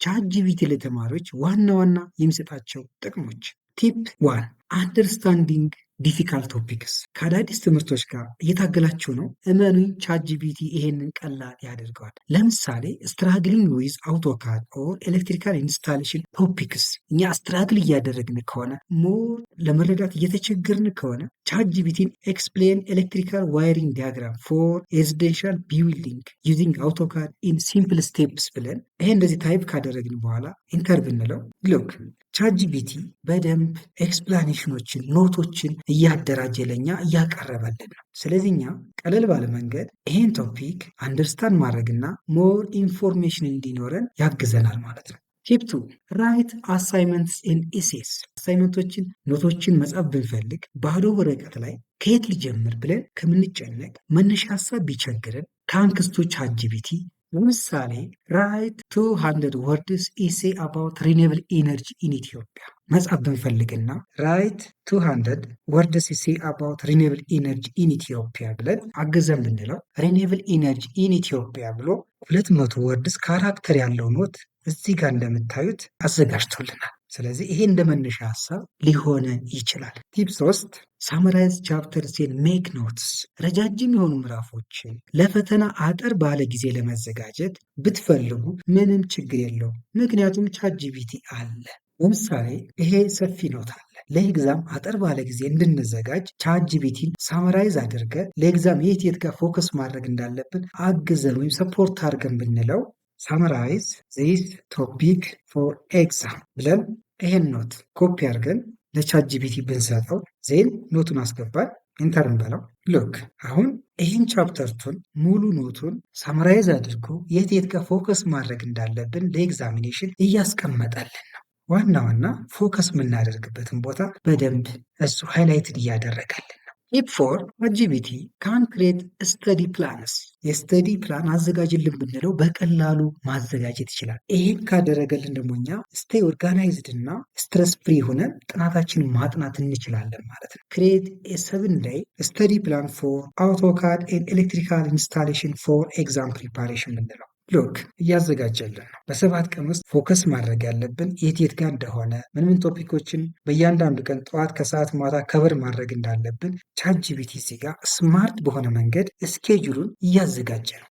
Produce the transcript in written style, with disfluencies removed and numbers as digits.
ቻትጂፒቲ ለተማሪዎች ዋና ዋና የሚሰጣቸው ጥቅሞች። ቲፕ 1 አንደርስታንዲንግ ዲፊካልት ቶፒክስ። ከአዳዲስ ትምህርቶች ጋር እየታገላችሁ ነው? እመኑኝ ቻትጂፒቲ ይሄንን ቀላል ያደርገዋል። ለምሳሌ ስትራግሊንግ ዊዝ አውቶካድ ኦር ኤሌክትሪካል ኢንስታሌሽን ቶፒክስ። እኛ ስትራግል እያደረግን ከሆነ ሞር ለመረዳት እየተቸገርን ከሆነ ቻትጂፒቲን ኤክስፕሌን ኤሌክትሪካል ዋይሪንግ ዲያግራም ፎር ሬዚደንሻል ቢልዲንግ ዩዚንግ አውቶካድ ኢን ሲምፕል ስቴፕስ ብለን ይሄ እንደዚህ ታይፕ ካደረግን በኋላ ኢንተር ብንለው ሎክ ቻትጂፒቲ በደንብ ኤክስፕላኔሽኖችን ኖቶችን እያደራጀ ለኛ እያቀረበልን ነው። ስለዚህ እኛ ቀለል ባለ መንገድ ይሄን ቶፒክ አንደርስታንድ ማድረግና ሞር ኢንፎርሜሽን እንዲኖረን ያግዘናል ማለት ነው። ቲፕ 2 ራይት አሳይመንትስ ኤንድ ኢሴስ። አሳይመንቶችን ኖቶችን መጻፍ ብንፈልግ ባዶ ወረቀት ላይ ከየት ልጀምር ብለን ከምንጨነቅ መነሻ ሀሳብ ቢቸግረን ከአንክስቶ ቻትጂፒቲ ለምሳሌ ራይት 200 ወርድስ ኢሴ አባውት ሪኒዌብል ኢነርጂ ኢን ኢትዮጵያ መጻፍ ብንፈልግና ራይት 200 ወርድስ ኢሴ አባውት ሪኒዌብል ኢነርጂ ኢን ኢትዮጵያ ብለን አገዘን ብንለው ሪኒዌብል ኢነርጂ ኢን ኢትዮጵያ ብሎ 200 ወርድስ ካራክተር ያለው ኖት እዚህ ጋር እንደምታዩት አዘጋጅቶልናል። ስለዚህ ይሄ እንደ መነሻ ሀሳብ ሊሆነን ይችላል። ቲፕ 3 ሳመራይዝ ቻፕተርስ ኤንድ ሜክ ኖትስ። ረጃጅም የሆኑ ምዕራፎችን ለፈተና አጠር ባለ ጊዜ ለመዘጋጀት ብትፈልጉ ምንም ችግር የለውም፣ ምክንያቱም ቻትጂፒቲ አለ። ለምሳሌ ይሄ ሰፊ ኖት አለ። ለኤግዛም አጠር ባለ ጊዜ እንድንዘጋጅ ቻትጂፒቲን ሳመራይዝ አድርገን ለኤግዛም የት ጋር ፎከስ ማድረግ እንዳለብን አግዘን ወይም ሰፖርት አድርገን ብንለው ሳመራይዝ ዚስ ቶፒክ ፎር ኤግዛም ብለን ይሄን ኖት ኮፒ አድርገን ለቻትጂፒቲ ብንሰጠው ዜን ኖቱን አስገባል ኢንተር እንበለው። ሉክ አሁን ይህን ቻፕተርቱን ሙሉ ኖቱን ሳመራይዝ አድርጎ የት ጋር ፎከስ ማድረግ እንዳለብን ለኤግዛሚኔሽን እያስቀመጠልን ነው። ዋና ዋና ፎከስ የምናደርግበትን ቦታ በደንብ እሱ ሃይላይትድ እያደረገልን ነው። ቲፕ 4 ቻትጂፒቲ ካን ክሬት ስተዲ ፕላንስ። የስተዲ ፕላን አዘጋጅልን ብንለው በቀላሉ ማዘጋጀት ይችላል። ይህን ካደረገልን ደግሞ እኛ ስቴይ ኦርጋናይዝድ እና ስትረስ ፍሪ ሆነን ጥናታችንን ማጥናት እንችላለን ማለት ነው። ክሬት ኤ 7 ዴይ ስተዲ ፕላን ፎር አውቶካድ ኤንድ ኤሌክትሪካል ኢንስታሌሽን ፎር ኤግዛም ፕሪፓሬሽን ብንለው ሎክ እያዘጋጀልን ነው። በ7 ቀን ውስጥ ፎከስ ማድረግ ያለብን የት ጋር እንደሆነ ምን ቶፒኮችን በእያንዳንዱ ቀን ጠዋት፣ ከሰዓት፣ ማታ ከበር ማድረግ እንዳለብን ቻትጂፒቲ እዚህ ጋር ስማርት በሆነ መንገድ ስኬጁሉን እያዘጋጀ ነው።